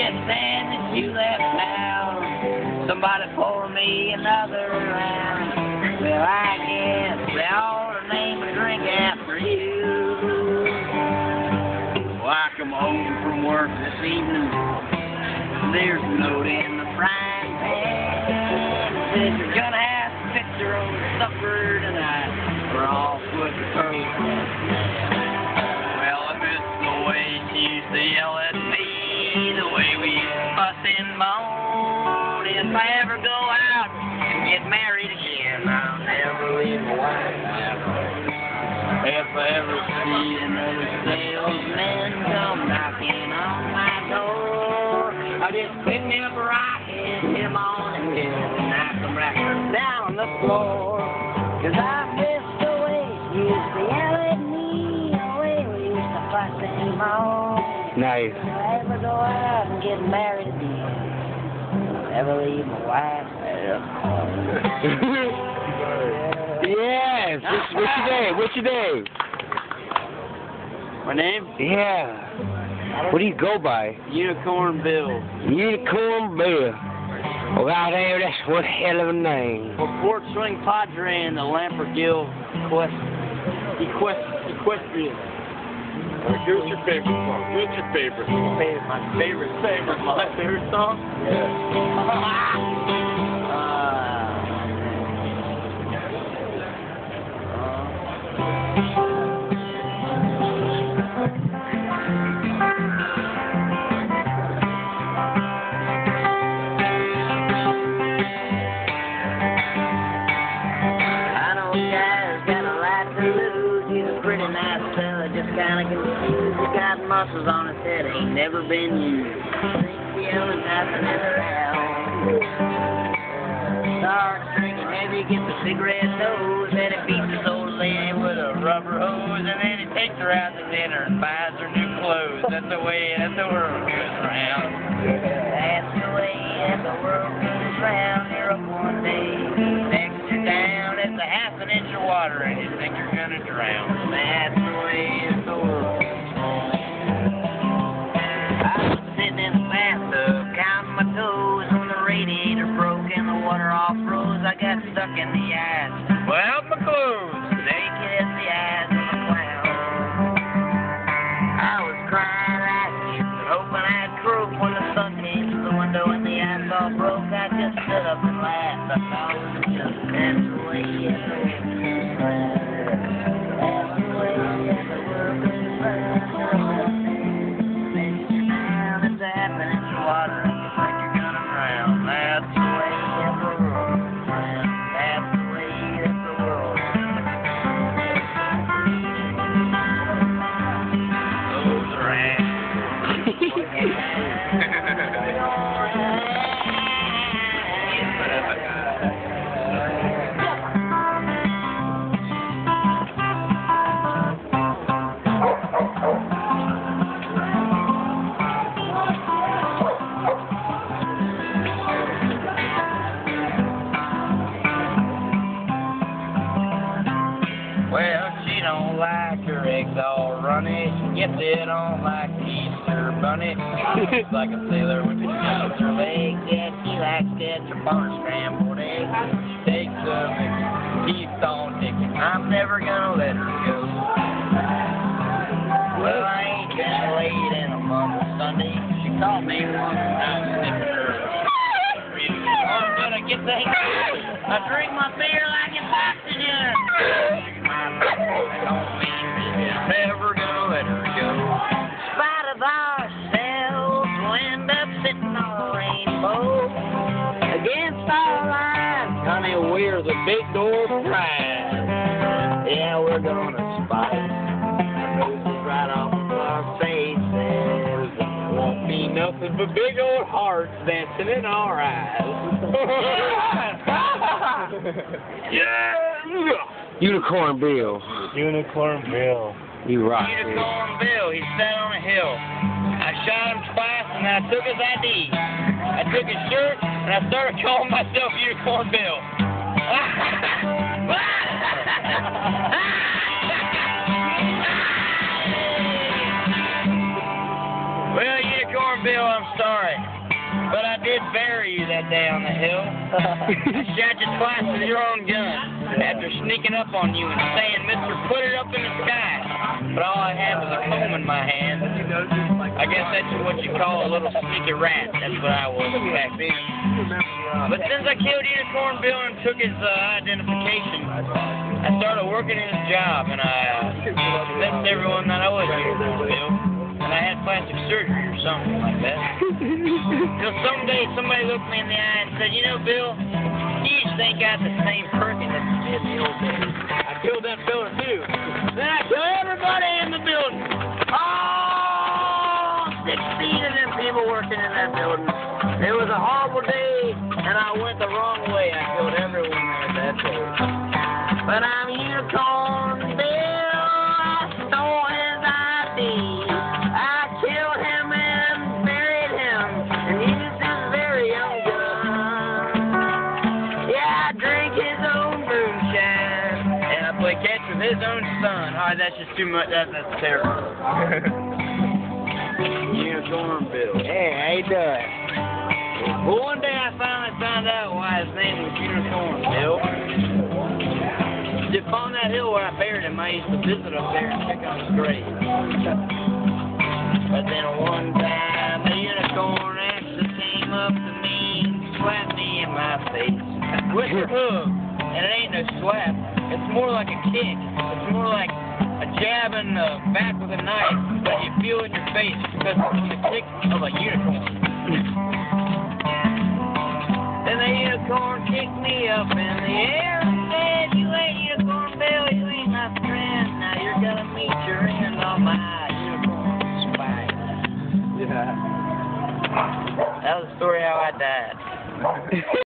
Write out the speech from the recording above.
can't stand that you left town. Somebody pour me another round. Well, I guess they ought to name a drink after you. Well, I come home from work this evening. There's a note in the frying pan. It says you're gonna have to fix your own supper tonight. We're all foot to toe. Well, if it's the way she used to yell at me, the way we fuss and moan, if I ever go out and get married again, I'll never leave my wife. If I ever see another salesman come knocking on my door, I'll just pick me up a rock and hit him on the head and knock him right down on the floor. 'Cause I miss the way she used to yell at me, the way we used to fuss and moan. Nice. If I ever go out and get married again, I'll never leave my wife. Yes. What's your name? What's your name? My name? Yeah. What do you go by? Unicorn Bill. Unicorn Bill. Oh, goddamn, that's one hell of a name. Well, Fort Swing Padre and the Lampergill Equestrian. Give us your favorite song. Give us your favorite song. My favorite song? Pretty nice fella, just kinda confused. He got muscles on his head, ain't never been used. Thinks the other nothing is around. Starts drinking heavy, gets a big red nose, then he beats his old lady with a rubber hose, and then he takes her out to dinner and buys her new clothes. That's the way that the world goes round. That's the way that the world goes round. You're up one day, next you're down. It's a half an inch of water, and you think you're gonna drown. That's the way the world goes. I was sitting in the bathtub, counting my toes when the radiator broke and the water all froze. I got stuck in the ice. Well, my clothes, they kissed the eyes of a clown. I was crying like shit, hoping I'd croak when the sun came through the window and the ice all broke. I just stood up and laughed. I thought it was a joke. That's the way it goes. That's the way that the world goes round. Then you're down, it's a half an inch of water, and you think you're gonna drown. That's the way that the world goes round. That's the way that the world goes round. Well, she don't like her eggs all runny. She gets it on like Easter bunny. She's like a sailor when she gets her legs. Yeah, she likes ketchup on her scrambled eggs. She takes a mix, keeps on ticking. I'm never gonna let her go. Well, I ain't been late in a month of Sunday. She caught me one time sniffing her. I'm gonna get the I drink my beer like it's oxygen. Never gonna let her go. In spite of ourselves, we'll end up sitting on a rainbow. Against all odds, honey, we're the big door prize. Yeah, we're gonna spite our noses right off of our faces. Won't be nothing but big old hearts dancing in our eyes. Yeah! Unicorn Bill. Unicorn Bill. You rock, dude. Unicorn Bill, he sat on a hill. I shot him twice and I took his ID. I took his shirt and I started calling myself Unicorn Bill. Well, Unicorn Bill, I'm sorry. bury you that day on the hill. I shot you twice with your own gun after sneaking up on you and saying, Mister, put it up in the sky. But all I had was a comb in my hand. I guess that's what you call a little sneaky rat. That's what I was back then. But since I killed Unicorn Bill and took his identification, I started working in his job, and I convinced everyone that I was Unicorn Bill, and I had plastic surgery or something like that. Till someday somebody looked me in the eye and said, you know, Bill, you just ain't got the same perking that you did in the old days. I killed that fella too. Then I killed everybody in the building. All 16 of them people working in that building. It was a horrible day, and I went the wrong way. I killed everyone there that day. But I'm Unicorn Bill. I stole his ID. I killed him and buried him, and used his very own gun. Yeah, I drink his own moonshine, and I play catch with his own son. Alright, that's just too much. That's terrible. Unicorn Bill. Hey, how you doing? Well, one day I finally found out why his name was Unicorn Bill. Just on that hill where I buried him, I used to visit up there and check on his grave. But then one time, a unicorn actually came up to me and slapped me in my face with a hug. And it ain't no slap. It's more like a kick. It's more like a jab in the back with a knife, but you feel it in your face because it's the kick of a unicorn. Then the unicorn kicked me up in the air and said, you ain't Unicorn Bill, you ain't my friend. Now you're gonna meet your end on my unicorn spike. Yeah. That was the story how I died.